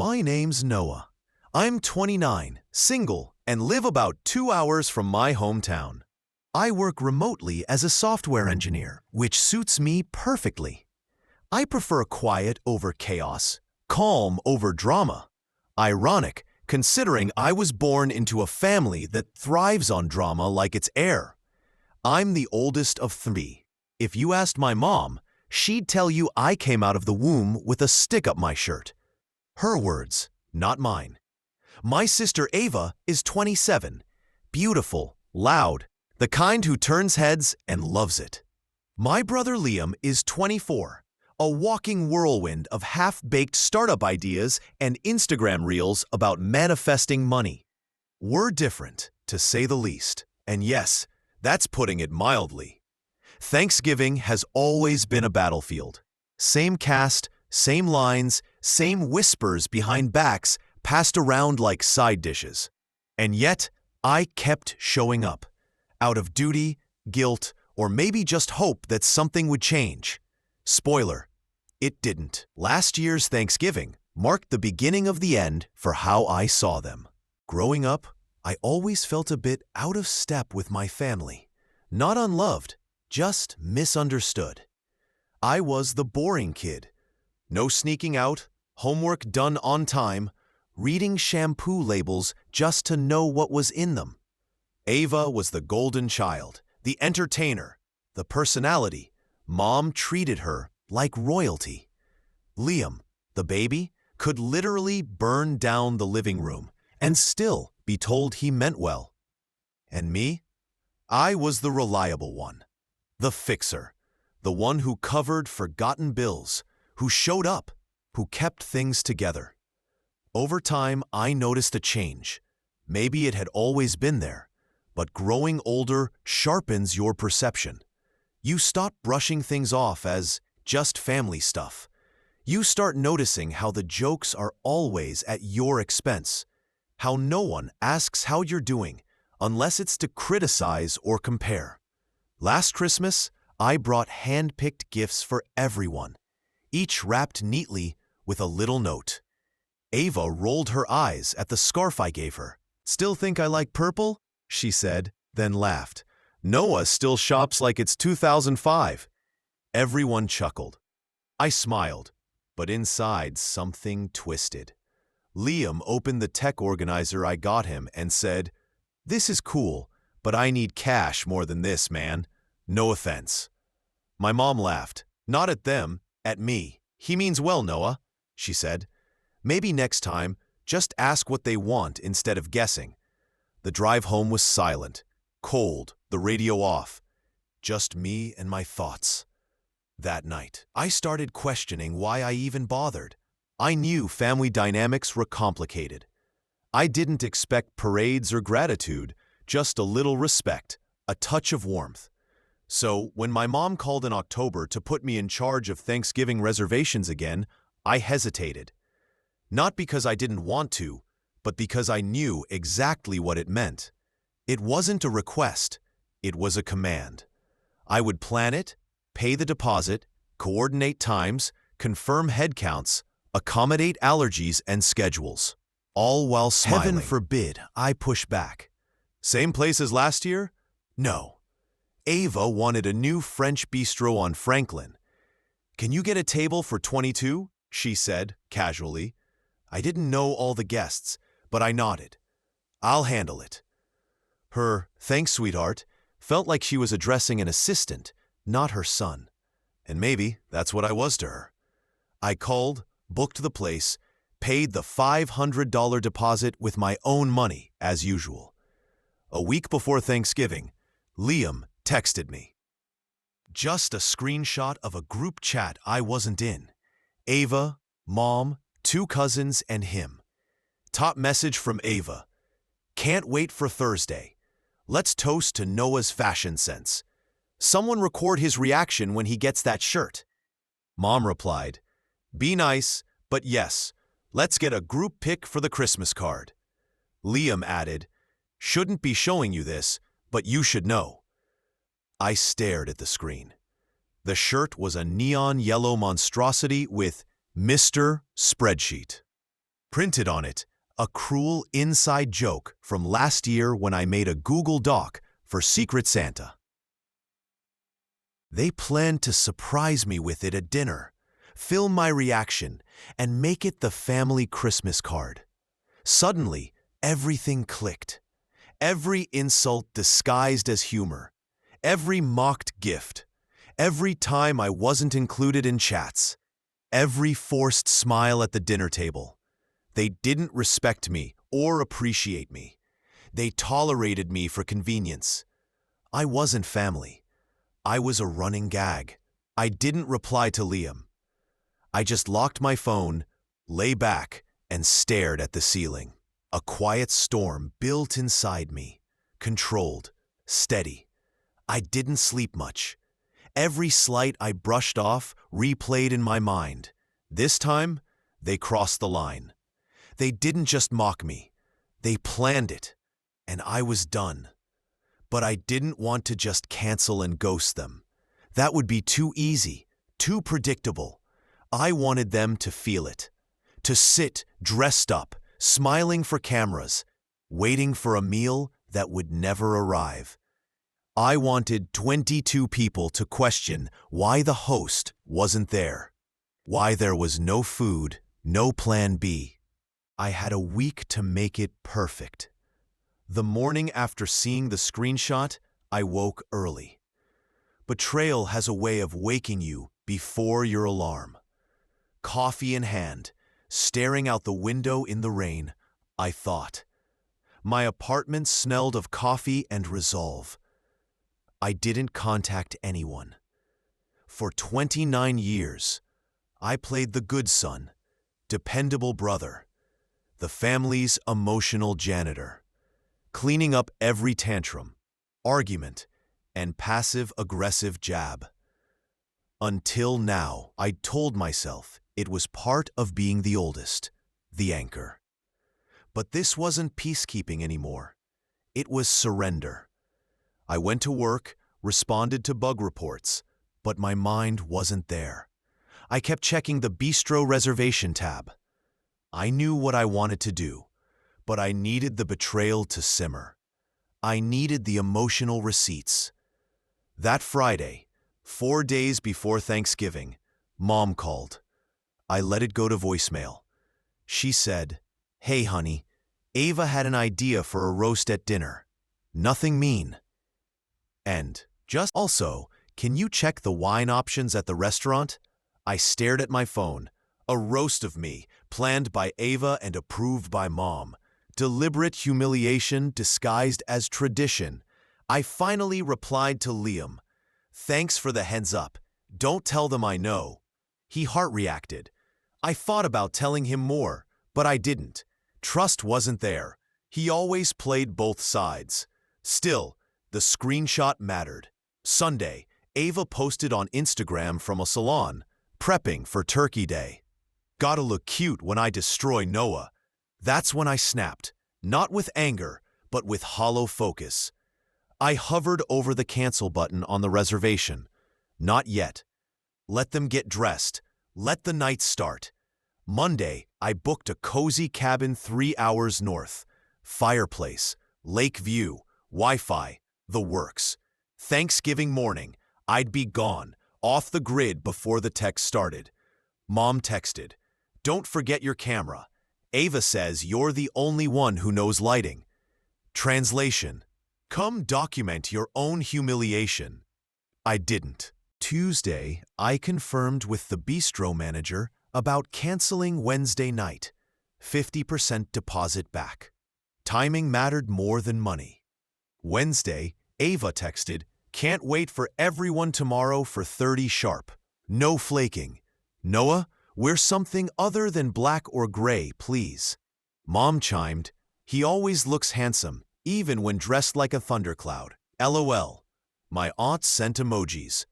My name's Noah. I'm 29, single, and live about 2 hours from my hometown. I work remotely as a software engineer, which suits me perfectly. I prefer quiet over chaos, calm over drama. Ironic, considering I was born into a family that thrives on drama like its air. I'm the oldest of 3. If you asked my mom, she'd tell you I came out of the womb with a stick up my shirt. Her words, not mine. My sister Ava is 27, beautiful, loud, the kind who turns heads and loves it. My brother Liam is 24, a walking whirlwind of half-baked startup ideas and Instagram reels about manifesting money. We're different, to say the least, and yes, that's putting it mildly. Thanksgiving has always been a battlefield. Same cast, same lines, same whispers behind backs passed around like side dishes. And yet, I kept showing up, out of duty, guilt, or maybe just hope that something would change. Spoiler, it didn't. Last year's Thanksgiving marked the beginning of the end for how I saw them. Growing up, I always felt a bit out of step with my family. Not unloved, just misunderstood. I was the boring kid. No sneaking out, homework done on time, reading shampoo labels just to know what was in them. Ava was the golden child, the entertainer, the personality. Mom treated her like royalty. Liam, the baby, could literally burn down the living room and still be told he meant well. And me? I was the reliable one, the fixer, the one who covered forgotten bills, who showed up, who kept things together. Over time, I noticed a change. Maybe it had always been there, but growing older sharpens your perception. You stop brushing things off as just family stuff. You start noticing how the jokes are always at your expense, how no one asks how you're doing unless it's to criticize or compare. Last Christmas, I brought hand-picked gifts for everyone, each wrapped neatly with a little note. Ava rolled her eyes at the scarf I gave her. "Still think I like purple?" she said, then laughed. "Noah still shops like it's 2005. Everyone chuckled. I smiled, but inside something twisted. Liam opened the tech organizer I got him and said, "This is cool, but I need cash more than this, man. No offense." My mom laughed, not at them, at me. "He means well, Noah," she said. "Maybe next time, just ask what they want instead of guessing." The drive home was silent, cold, the radio off. Just me and my thoughts. That night, I started questioning why I even bothered. I knew family dynamics were complicated. I didn't expect parades or gratitude, just a little respect, a touch of warmth. So when my mom called in October to put me in charge of Thanksgiving reservations again, I hesitated. Not because I didn't want to, but because I knew exactly what it meant. It wasn't a request, it was a command. I would plan it, pay the deposit, coordinate times, confirm head counts, accommodate allergies and schedules, all while smiling. Heaven forbid I push back. Same place as last year? No. Ava wanted a new French bistro on Franklin. "Can you get a table for 22?" she said, casually. I didn't know all the guests, but I nodded. "I'll handle it." Her "thanks, sweetheart" felt like she was addressing an assistant, not her son. And maybe that's what I was to her. I called, booked the place, paid the $500 deposit with my own money, as usual. A week before Thanksgiving, Liam texted me. Just a screenshot of a group chat I wasn't in. Ava, Mom, 2 cousins, and him. Top message from Ava. "Can't wait for Thursday. Let's toast to Noah's fashion sense. Someone record his reaction when he gets that shirt." Mom replied, "Be nice, but yes, let's get a group pic for the Christmas card." Liam added, "Shouldn't be showing you this, but you should know." I stared at the screen. The shirt was a neon yellow monstrosity with Mr. Spreadsheet. Printed on it, a cruel inside joke from last year when I made a Google Doc for Secret Santa. They planned to surprise me with it at dinner, film my reaction, and make it the family Christmas card. Suddenly, everything clicked. Every insult disguised as humor, every mocked gift, every time I wasn't included in chats, every forced smile at the dinner table. They didn't respect me or appreciate me. They tolerated me for convenience. I wasn't family. I was a running gag. I didn't reply to Liam. I just locked my phone, lay back, and stared at the ceiling. A quiet storm built inside me, controlled, steady. I didn't sleep much. Every slight I brushed off replayed in my mind. This time, they crossed the line. They didn't just mock me. They planned it, and I was done. But I didn't want to just cancel and ghost them. That would be too easy, too predictable. I wanted them to feel it, to sit dressed up, smiling for cameras, waiting for a meal that would never arrive. I wanted 22 people to question why the host wasn't there, why there was no food, no plan B. I had a week to make it perfect. The morning after seeing the screenshot, I woke early. Betrayal has a way of waking you before your alarm. Coffee in hand, staring out the window in the rain, I thought. My apartment smelled of coffee and resolve. I didn't contact anyone. For 29 years, I played the good son, dependable brother, the family's emotional janitor, cleaning up every tantrum, argument, and passive-aggressive jab. Until now, I told myself it was part of being the oldest, the anchor. But this wasn't peacekeeping anymore. It was surrender. I went to work, responded to bug reports, but my mind wasn't there. I kept checking the bistro reservation tab. I knew what I wanted to do, but I needed the betrayal to simmer. I needed the emotional receipts. That Friday, 4 days before Thanksgiving, Mom called. I let it go to voicemail. She said, "Hey, honey, Ava had an idea for a roast at dinner. Nothing mean. And just also, can you check the wine options at the restaurant?" I stared at my phone. A roast of me, planned by Ava and approved by Mom. Deliberate humiliation disguised as tradition. I finally replied to Liam, "Thanks for the heads up. Don't tell them I know." He heart-reacted. I thought about telling him more, but I didn't. Trust wasn't there. He always played both sides. Still, the screenshot mattered. Sunday, Ava posted on Instagram from a salon, prepping for Turkey Day. Gotta look cute when I destroy Noah. That's when I snapped, not with anger, but with hollow focus. I hovered over the cancel button on the reservation. Not yet. Let them get dressed. Let the night start. Monday, I booked a cozy cabin 3 hours north. Fireplace, lake view, Wi-Fi, the works. Thanksgiving morning, I'd be gone, off the grid before the text started. Mom texted, "Don't forget your camera. Ava says you're the only one who knows lighting." Translation: come document your own humiliation. I didn't. Tuesday, I confirmed with the bistro manager about canceling Wednesday night. 50% deposit back. Timing mattered more than money. Wednesday, Ava texted, "Can't wait for everyone tomorrow for 30 sharp. No flaking. Noah, wear something other than black or gray, please." Mom chimed, "He always looks handsome, even when dressed like a thundercloud. LOL. My aunt sent emojis.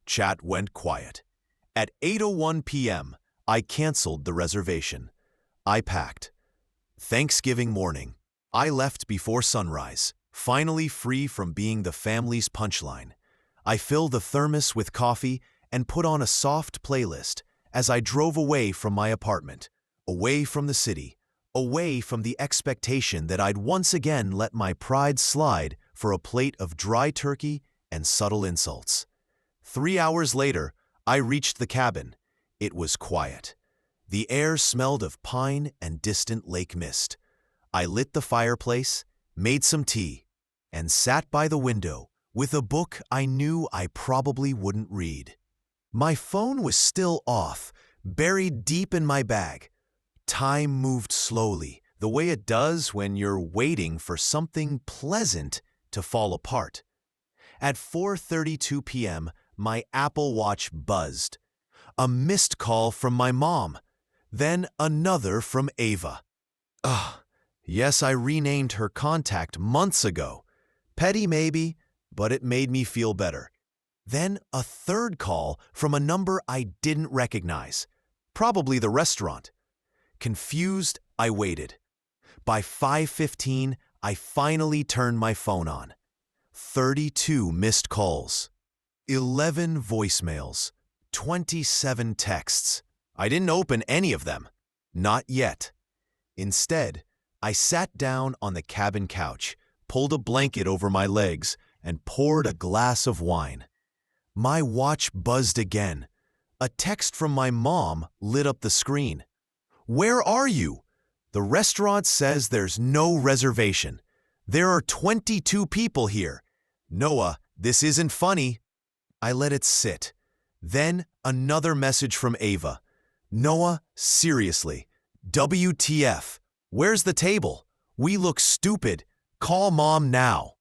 Chat went quiet. At 8:01 p.m., I canceled the reservation. I packed. Thanksgiving morning, I left before sunrise, finally free from being the family's punchline. I filled the thermos with coffee and put on a soft playlist as I drove away from my apartment, away from the city, away from the expectation that I'd once again let my pride slide for a plate of dry turkey and subtle insults. 3 hours later, I reached the cabin. It was quiet. The air smelled of pine and distant lake mist. I lit the fireplace, made some tea, and sat by the window with a book I knew I probably wouldn't read. My phone was still off, buried deep in my bag. Time moved slowly, the way it does when you're waiting for something pleasant to fall apart. At 4:32 p.m., my Apple Watch buzzed. A missed call from my mom, then another from Ava. Ugh, yes, I renamed her contact months ago. Petty maybe, but it made me feel better. Then a third call from a number I didn't recognize, probably the restaurant. Confused, I waited. By 5:15, I finally turned my phone on. 32 missed calls, 11 voicemails, 27 texts. I didn't open any of them. Not yet. Instead, I sat down on the cabin couch, pulled a blanket over my legs, and poured a glass of wine. My watch buzzed again. A text from my mom lit up the screen. "Where are you? The restaurant says there's no reservation. There are 22 people here. Noah, this isn't funny." I let it sit. Then another message from Ava. "Noah, seriously. WTF. Where's the table? We look stupid. Call mom now."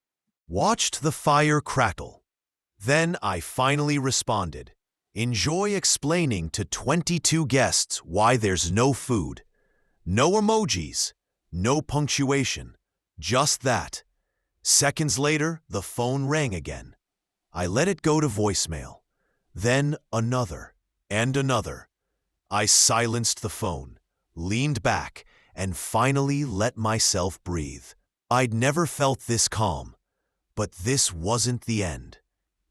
Watched the fire crackle. Then I finally responded. Enjoy explaining to 22 guests why there's no food. No emojis, no punctuation, just that. Seconds later, the phone rang again. I let it go to voicemail. Then another, and another. I silenced the phone, leaned back, and finally let myself breathe. I'd never felt this calm, but this wasn't the end.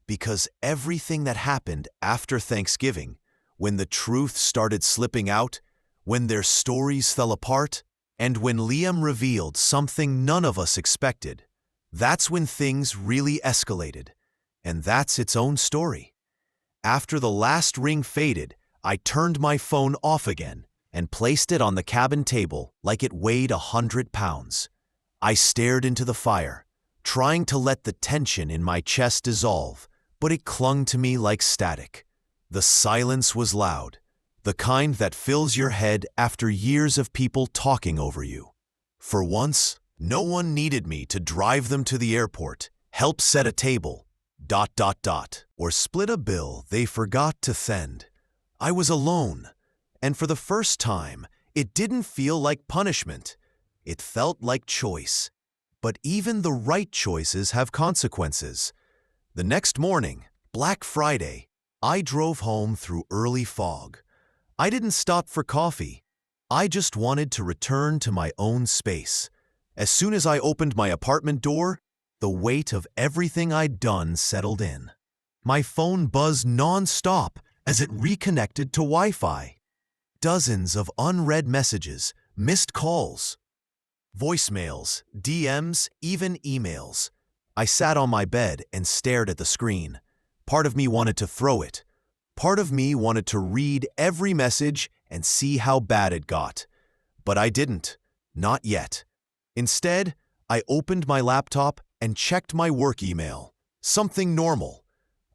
Because everything that happened after Thanksgiving, when the truth started slipping out, when their stories fell apart, and when Liam revealed something none of us expected, that's when things really escalated. And that's its own story. After the last ring faded, I turned my phone off again and placed it on the cabin table like it weighed 100 pounds. I stared into the fire, trying to let the tension in my chest dissolve, but it clung to me like static. The silence was loud, the kind that fills your head after years of people talking over you. For once, no one needed me to drive them to the airport, help set a table, ... or split a bill they forgot to send. I was alone, and for the first time, it didn't feel like punishment. It felt like choice. But even the right choices have consequences. The next morning, Black Friday, I drove home through early fog. I didn't stop for coffee. I just wanted to return to my own space. As soon as I opened my apartment door, the weight of everything I'd done settled in. My phone buzzed non-stop as it reconnected to Wi-Fi. Dozens of unread messages, missed calls, voicemails, DMs, even emails. I sat on my bed and stared at the screen. Part of me wanted to throw it. Part of me wanted to read every message and see how bad it got. But I didn't. Not yet. Instead, I opened my laptop and checked my work email. Something normal.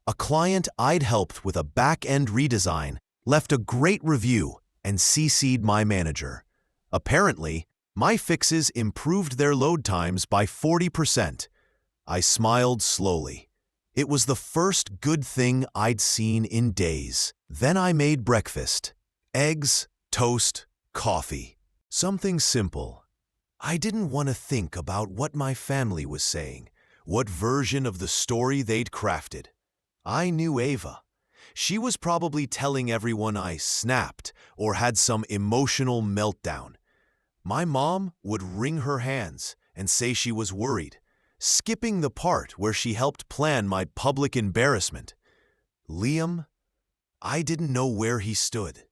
A client I'd helped with a back-end redesign left a great review and CC'd my manager. Apparently, my fixes improved their load times by 40%. I smiled slowly. It was the first good thing I'd seen in days. Then I made breakfast. Eggs, toast, coffee. Something simple. I didn't want to think about what my family was saying, what version of the story they'd crafted. I knew Ava. She was probably telling everyone I snapped or had some emotional meltdown. My mom would wring her hands and say she was worried, skipping the part where she helped plan my public embarrassment. Liam, I didn't know where he stood.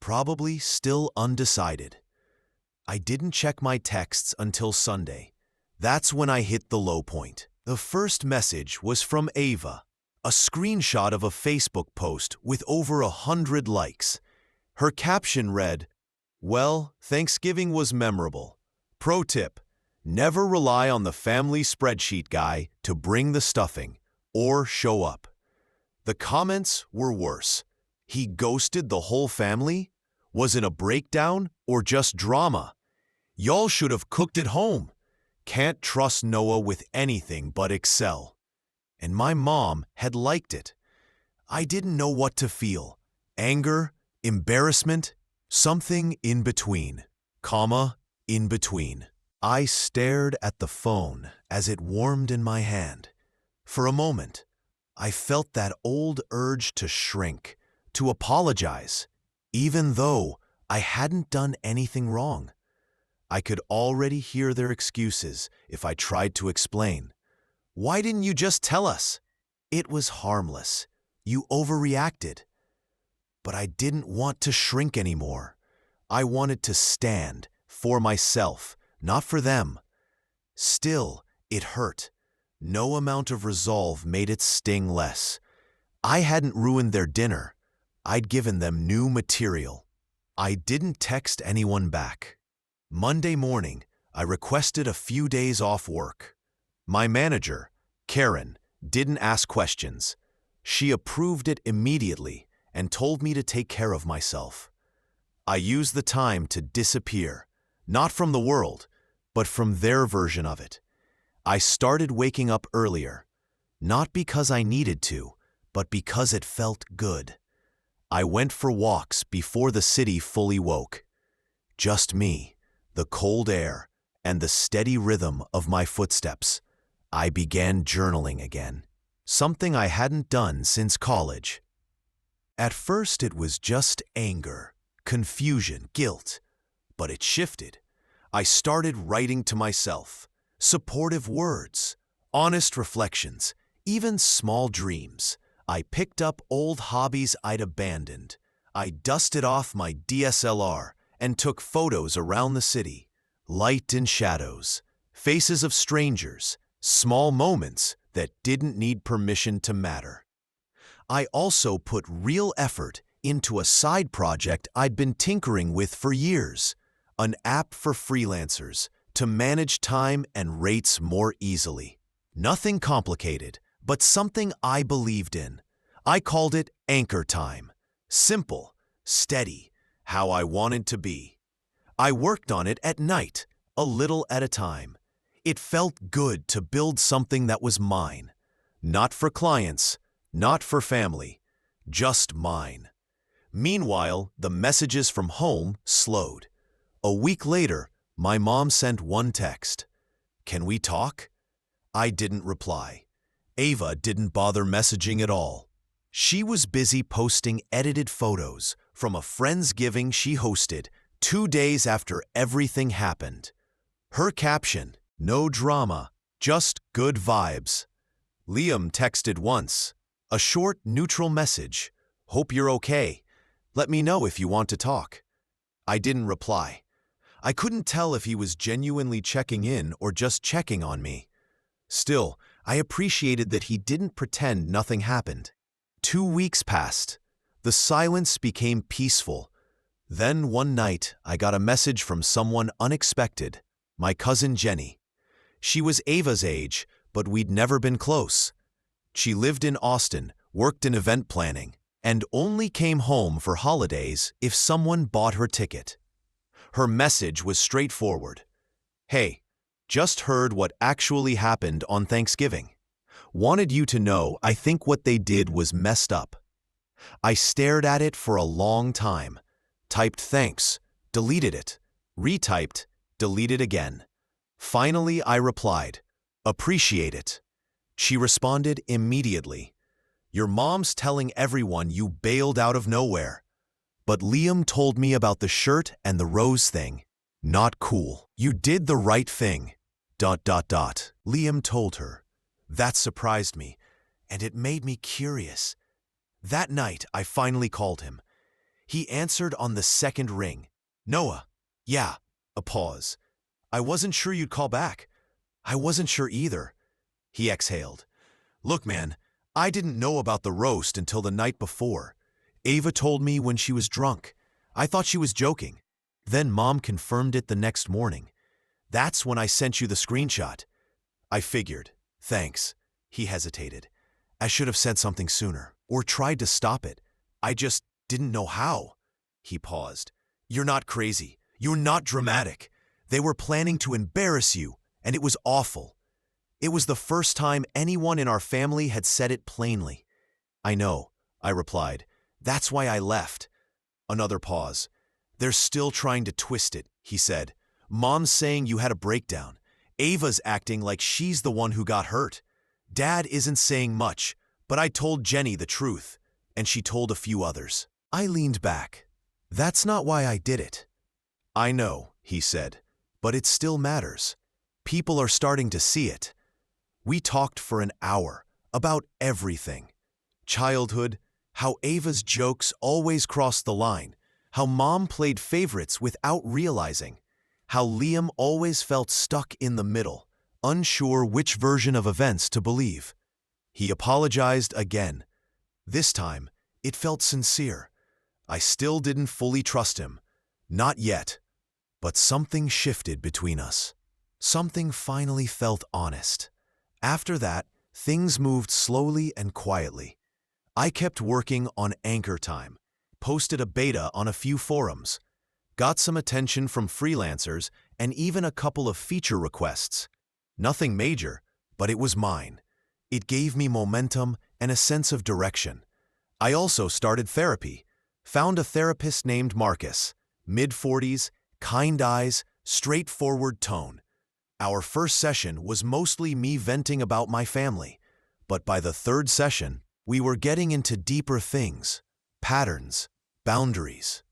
Probably still undecided. I didn't check my texts until Sunday. That's when I hit the low point. The first message was from Ava, a screenshot of a Facebook post with over 100 likes. Her caption read, "Well, Thanksgiving was memorable. Pro tip, never rely on the family spreadsheet guy to bring the stuffing or show up." The comments were worse. He ghosted the whole family? Was it a breakdown or just drama? Y'all should have cooked at home. Can't trust Noah with anything but Excel. And my mom had liked it. I didn't know what to feel. Anger, embarrassment, something in between, in between. I stared at the phone as it warmed in my hand. For a moment, I felt that old urge to shrink, to apologize, even though I hadn't done anything wrong. I could already hear their excuses if I tried to explain. "Why didn't you just tell us? It was harmless. You overreacted." But I didn't want to shrink anymore. I wanted to stand for myself, not for them. Still, it hurt. No amount of resolve made it sting less. I hadn't ruined their dinner. I'd given them new material. I didn't text anyone back. Monday morning, I requested a few days off work. My manager, Karen, didn't ask questions. She approved it immediately and told me to take care of myself. I used the time to disappear, not from the world, but from their version of it. I started waking up earlier, not because I needed to, but because it felt good. I went for walks before the city fully woke. Just me, the cold air, and the steady rhythm of my footsteps. I began journaling again, something I hadn't done since college. At first it was just anger, confusion, guilt, but it shifted. I started writing to myself, supportive words, honest reflections, even small dreams. I picked up old hobbies I'd abandoned. I dusted off my DSLR and took photos around the city, light and shadows, faces of strangers, small moments that didn't need permission to matter. I also put real effort into a side project I'd been tinkering with for years, an app for freelancers to manage time and rates more easily. Nothing complicated, but something I believed in. I called it Anchor Time. Simple, steady, how I wanted to be. I worked on it at night, a little at a time. It felt good to build something that was mine. Not for clients, not for family, just mine. Meanwhile, the messages from home slowed. A week later, my mom sent one text. "Can we talk?" I didn't reply. Ava didn't bother messaging at all. She was busy posting edited photos from a Friendsgiving she hosted 2 days after everything happened. Her caption, "No drama, just good vibes." Liam texted once, a short, neutral message. "Hope you're okay. Let me know if you want to talk." I didn't reply. I couldn't tell if he was genuinely checking in or just checking on me. Still, I appreciated that he didn't pretend nothing happened. 2 weeks passed. The silence became peaceful. Then one night, I got a message from someone unexpected, my cousin Jenny. She was Ava's age, but we'd never been close. She lived in Austin, worked in event planning, and only came home for holidays if someone bought her ticket. Her message was straightforward. "Hey, just heard what actually happened on Thanksgiving. Wanted you to know I think what they did was messed up." I stared at it for a long time, typed thanks, deleted it, retyped, deleted again. Finally, I replied, "Appreciate it." She responded immediately. "Your mom's telling everyone you bailed out of nowhere. But Liam told me about the shirt and the rose thing. Not cool. You did the right thing. ... Liam told her. That surprised me, and it made me curious. That night, I finally called him. He answered on the second ring. "Noah, yeah, A pause. I wasn't sure you'd call back. I wasn't sure either. He exhaled. Look, man, I didn't know about the roast until the night before. Ava told me when she was drunk. I thought she was joking. Then Mom confirmed it the next morning. That's when I sent you the screenshot. I figured. Thanks. He hesitated. I should have said something sooner, or tried to stop it. I just didn't know how. He paused. You're not crazy. You're not dramatic. They were planning to embarrass you, and it was awful. It was the first time anyone in our family had said it plainly. I know, I replied. That's why I left. Another pause. They're still trying to twist it, he said. Mom's saying you had a breakdown. Ava's acting like she's the one who got hurt. Dad isn't saying much, but I told Jenny the truth, and she told a few others. I leaned back. That's not why I did it. I know, he said, but it still matters. People are starting to see it. We talked for an hour about everything. Childhood, how Ava's jokes always crossed the line, how Mom played favorites without realizing, how Liam always felt stuck in the middle, unsure which version of events to believe. He apologized again. This time, it felt sincere. I still didn't fully trust him. Not yet. But something shifted between us. Something finally felt honest. After that, things moved slowly and quietly. I kept working on Anchor Time, posted a beta on a few forums, got some attention from freelancers, and even a couple of feature requests. Nothing major, but it was mine. It gave me momentum and a sense of direction. I also started therapy. Found a therapist named Marcus, mid-40s, kind eyes, straightforward tone. Our first session was mostly me venting about my family, but by the third session, we were getting into deeper things, patterns, boundaries,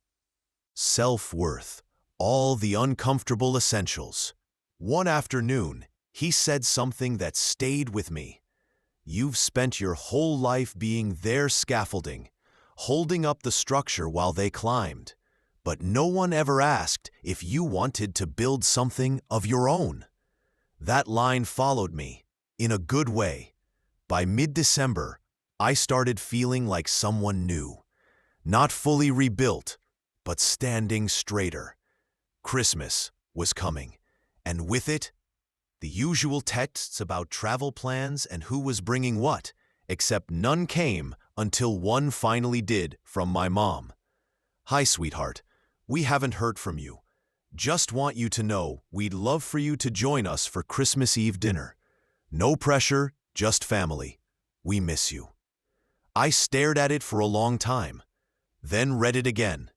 self-worth, all the uncomfortable essentials. One afternoon, he said something that stayed with me. You've spent your whole life being their scaffolding, holding up the structure while they climbed, but no one ever asked if you wanted to build something of your own. That line followed me, in a good way. By mid-December, I started feeling like someone new. Not fully rebuilt, but standing straighter. Christmas was coming, and with it, the usual texts about travel plans and who was bringing what, except none came until one finally did from my mom. Hi, sweetheart. We haven't heard from you. Just want you to know we'd love for you to join us for Christmas Eve dinner. No pressure, just family. We miss you. I stared at it for a long time, then read it again.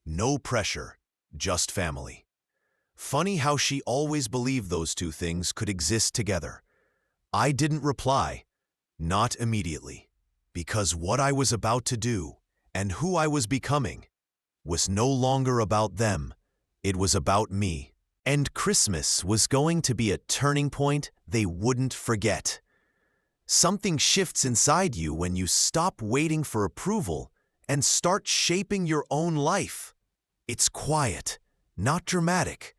No pressure, just family. Funny how she always believed those two things could exist together. I didn't reply, not immediately, because what I was about to do and who I was becoming was no longer about them. It was about me. And Christmas was going to be a turning point they wouldn't forget. Something shifts inside you when you stop waiting for approval and start shaping your own life. It's quiet, not dramatic.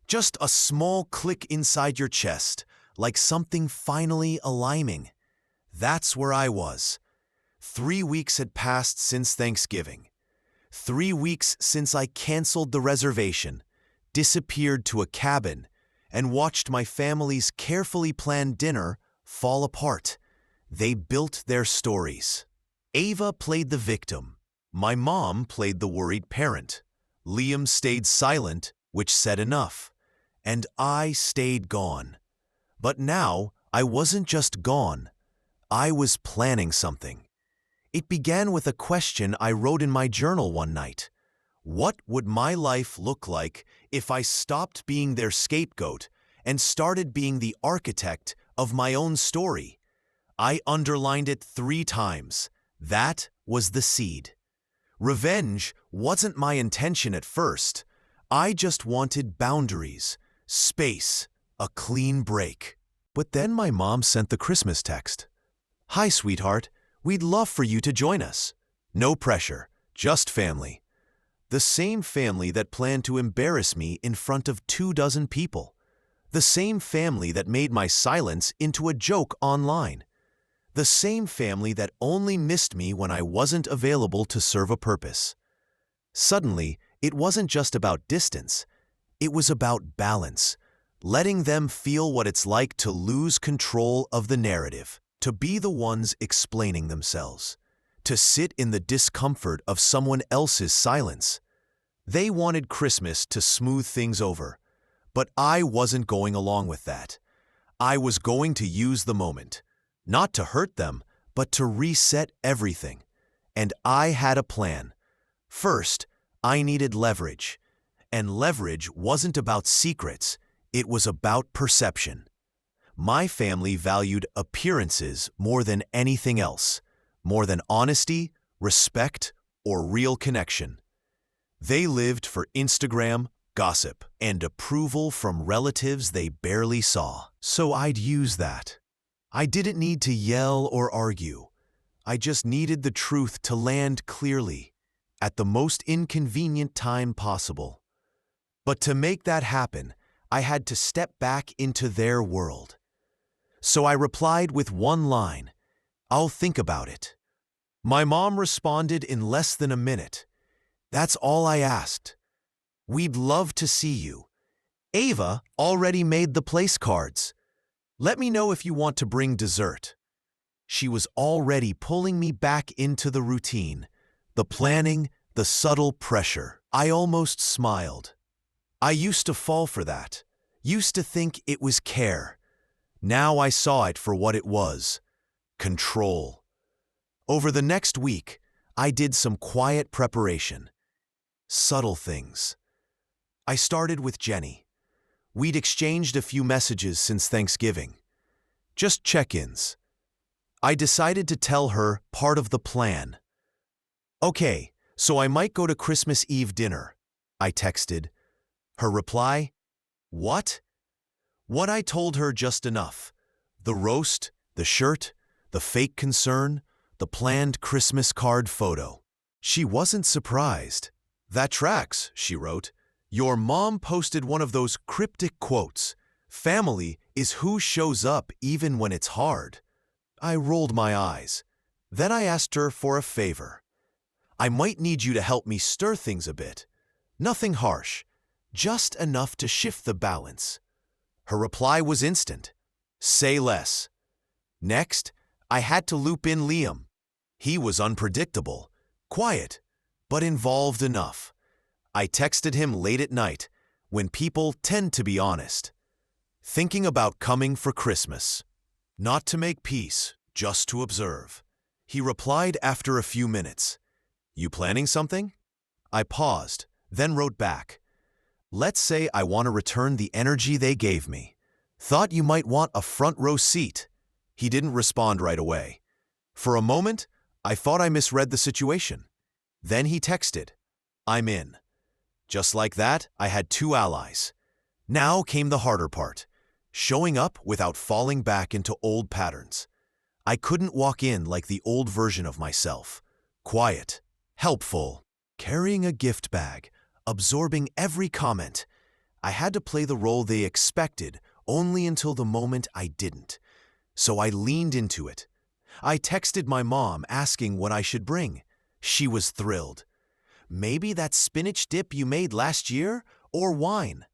Just a small click inside your chest, like something finally aligning. That's where I was. 3 weeks had passed since Thanksgiving. 3 weeks since I canceled the reservation, disappeared to a cabin, and watched my family's carefully planned dinner fall apart. They built their stories. Ava played the victim. My mom played the worried parent. Liam stayed silent, which said enough. And I stayed gone. But now, I wasn't just gone. I was planning something. It began with a question I wrote in my journal one night. What would my life look like if I stopped being their scapegoat and started being the architect of my own story? I underlined it 3 times. That was the seed. Revenge wasn't my intention at first. I just wanted boundaries, space, a clean break. But then my mom sent the Christmas text. Hi, sweetheart. We'd love for you to join us. No pressure, just family. The same family that planned to embarrass me in front of 24 people. The same family that made my silence into a joke online. The same family that only missed me when I wasn't available to serve a purpose. Suddenly, it wasn't just about distance. It was about balance, letting them feel what it's like to lose control of the narrative, to be the ones explaining themselves, to sit in the discomfort of someone else's silence. They wanted Christmas to smooth things over, but I wasn't going along with that. I was going to use the moment, not to hurt them, but to reset everything. And I had a plan. First, I needed leverage. And leverage wasn't about secrets, it was about perception. My family valued appearances more than anything else, more than honesty, respect, or real connection. They lived for Instagram, gossip, and approval from relatives they barely saw. So I'd use that. I didn't need to yell or argue. I just needed the truth to land clearly, at the most inconvenient time possible. But to make that happen, I had to step back into their world. So I replied with one line, "I'll think about it." My mom responded in less than a minute. "That's all I asked. We'd love to see you. Ava already made the place cards. Let me know if you want to bring dessert." She was already pulling me back into the routine, the planning, the subtle pressure. I almost smiled. I used to fall for that, used to think it was care. Now I saw it for what it was: control. Over the next week, I did some quiet preparation. Subtle things. I started with Jenny. We'd exchanged a few messages since Thanksgiving. Just check-ins. I decided to tell her part of the plan. "Okay, so I might go to Christmas Eve dinner," I texted. Her reply, "What?" What I told her just enough. The roast, the shirt, the fake concern, the planned Christmas card photo. She wasn't surprised. "That tracks," she wrote. "Your mom posted one of those cryptic quotes. Family is who shows up even when it's hard." I rolled my eyes. Then I asked her for a favor. "I might need you to help me stir things a bit. Nothing harsh, just enough to shift the balance." Her reply was instant. "Say less." Next, I had to loop in Liam. He was unpredictable, quiet, but involved enough. I texted him late at night, when people tend to be honest. "Thinking about coming for Christmas. Not to make peace, just to observe." He replied after a few minutes. "You planning something?" I paused, then wrote back. "Let's say I want to return the energy they gave me. Thought you might want a front row seat." He didn't respond right away. For a moment, I thought I misread the situation. Then he texted, "I'm in." Just like that, I had two allies. Now came the harder part, showing up without falling back into old patterns. I couldn't walk in like the old version of myself, quiet, helpful, carrying a gift bag, absorbing every comment. I had to play the role they expected only until the moment I didn't. So I leaned into it. I texted my mom asking what I should bring. She was thrilled. "Maybe that spinach dip you made last year, or wine."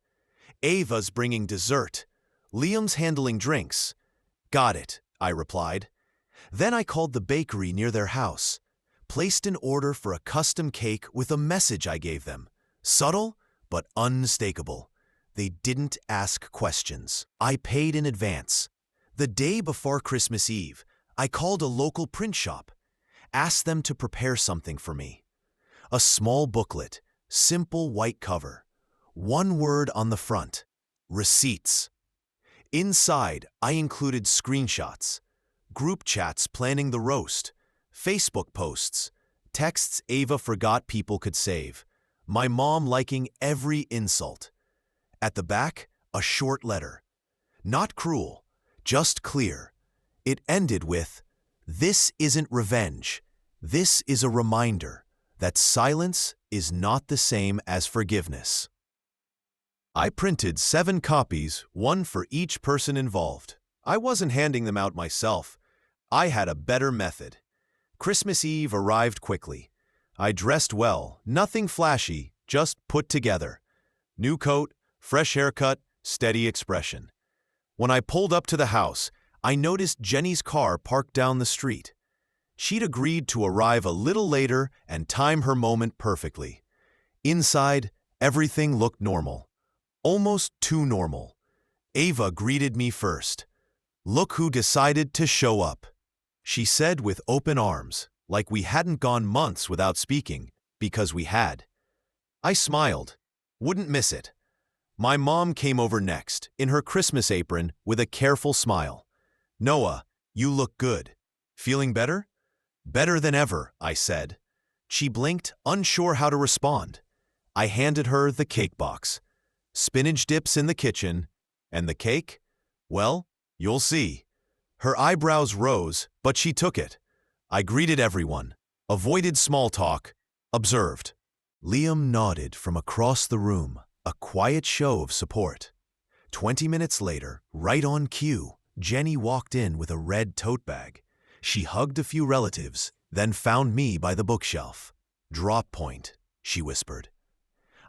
"Ava's bringing dessert. Liam's handling drinks." "Got it," I replied. Then I called the bakery near their house, placed an order for a custom cake with a message I gave them. Subtle, but unmistakable. They didn't ask questions. I paid in advance. The day before Christmas Eve, I called a local print shop, asked them to prepare something for me. A small booklet, simple white cover, one word on the front: receipts. Inside, I included screenshots, group chats planning the roast, Facebook posts, texts Ava forgot people could save, my mom liking every insult. At the back, a short letter. Not cruel, just clear. It ended with, "This isn't revenge. This is a reminder. that silence is not the same as forgiveness. I printed 7 copies, one for each person involved. I wasn't handing them out myself. I had a better method. Christmas Eve arrived quickly. I dressed well, nothing flashy, just put together. New coat, fresh haircut, steady expression. When I pulled up to the house, I noticed Jenny's car parked down the street. She'd agreed to arrive a little later and time her moment perfectly. Inside, everything looked normal. Almost too normal. Ava greeted me first. "Look who decided to show up," she said with open arms, like we hadn't gone months without speaking, because we had. I smiled. Wouldn't miss it. My mom came over next, in her Christmas apron, with a careful smile. "Noah, you look good. Feeling better?" "Better than ever," I said. She blinked, unsure how to respond. I handed her the cake box. "Spinach dips in the kitchen. And the cake? Well, you'll see." Her eyebrows rose, but she took it. I greeted everyone, avoided small talk, observed. Liam nodded from across the room, a quiet show of support. 20 minutes later, right on cue, Jenny walked in with a red tote bag. She hugged a few relatives, then found me by the bookshelf. "Drop point," she whispered.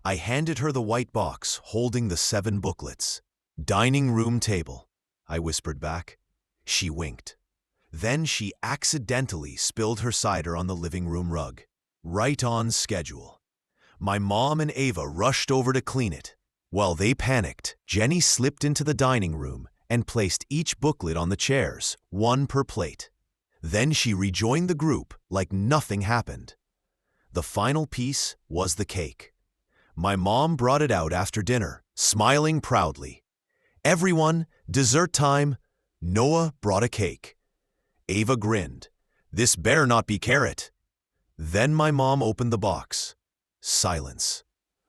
I handed her the white box holding the 7 booklets. "Dining room table," I whispered back. She winked. Then she accidentally spilled her cider on the living room rug. Right on schedule. My mom and Ava rushed over to clean it. While they panicked, Jenny slipped into the dining room and placed each booklet on the chairs, one per plate. Then she rejoined the group like nothing happened. The final piece was the cake. My mom brought it out after dinner, smiling proudly. "Everyone, dessert time." Noah brought a cake. Ava grinned. "This better not be carrot." Then my mom opened the box. Silence.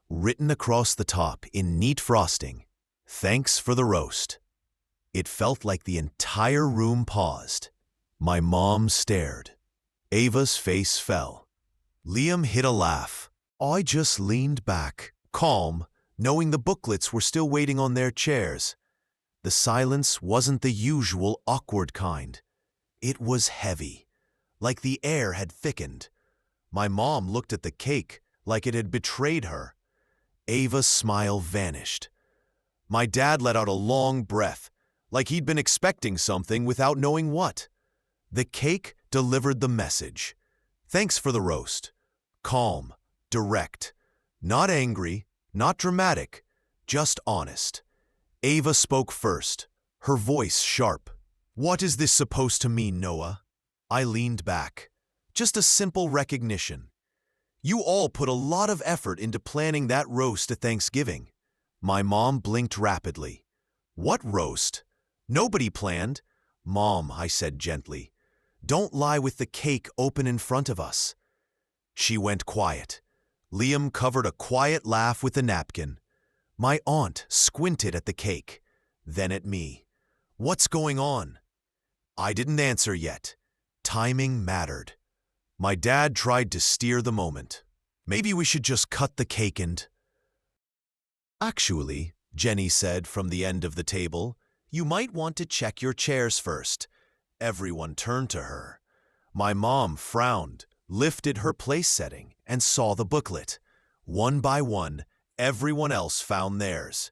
Written across the top in neat frosting, "Thanks for the roast." It felt like the entire room paused. My mom stared. Ava's face fell. Liam hid a laugh. I just leaned back, calm, knowing the booklets were still waiting on their chairs. The silence wasn't the usual awkward kind. It was heavy, like the air had thickened. My mom looked at the cake like it had betrayed her. Ava's smile vanished. My dad let out a long breath, like he'd been expecting something without knowing what. The cake delivered the message. Thanks for the roast. Calm, direct, not angry, not dramatic, just honest. Ava spoke first, her voice sharp. "What is this supposed to mean, Noah?" I leaned back. "Just a simple recognition. You all put a lot of effort into planning that roast at Thanksgiving." My mom blinked rapidly. "What roast? Nobody planned." "Mom," I said gently, "don't lie with the cake open in front of us." She went quiet. Liam covered a quiet laugh with a napkin. My aunt squinted at the cake, then at me. "What's going on?" I didn't answer yet. Timing mattered. My dad tried to steer the moment. "Maybe we should just cut the cake and—" "Actually," Jenny said from the end of the table, "you might want to check your chairs first." Everyone turned to her. My mom frowned, lifted her place setting, and saw the booklet. One by one, everyone else found theirs.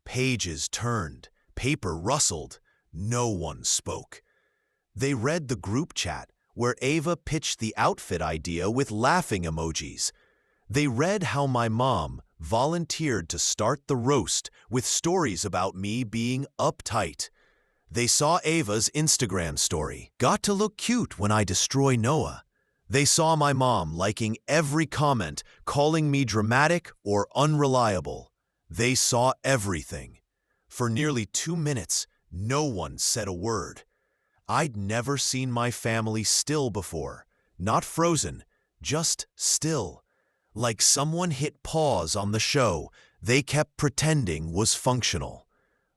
Pages turned, paper rustled. No one spoke. They read the group chat, where Ava pitched the outfit idea with laughing emojis. They read how my mom volunteered to start the roast with stories about me being uptight. They saw Ava's Instagram story. Got to look cute when I destroy Noah. They saw my mom liking every comment, calling me dramatic or unreliable. They saw everything. For nearly 2 minutes, no one said a word. I'd never seen my family still before. Not frozen, just still. Like someone hit pause on the show they kept pretending was functional.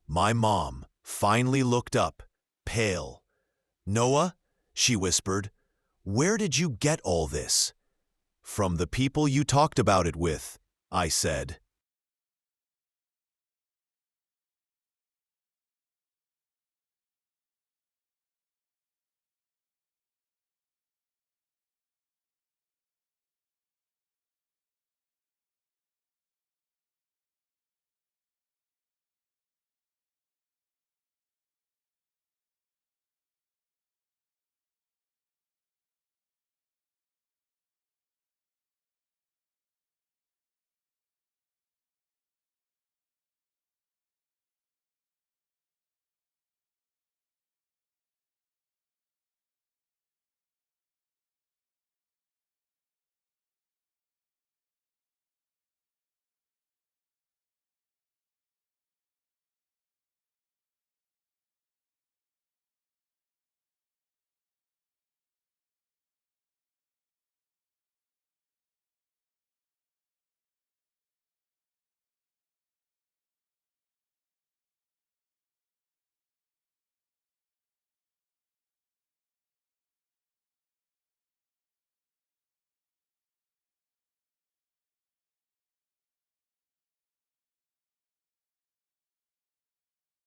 My mom finally looked up, pale. "Noah," she whispered, "where did you get all this?" From the people you talked about it with, I said.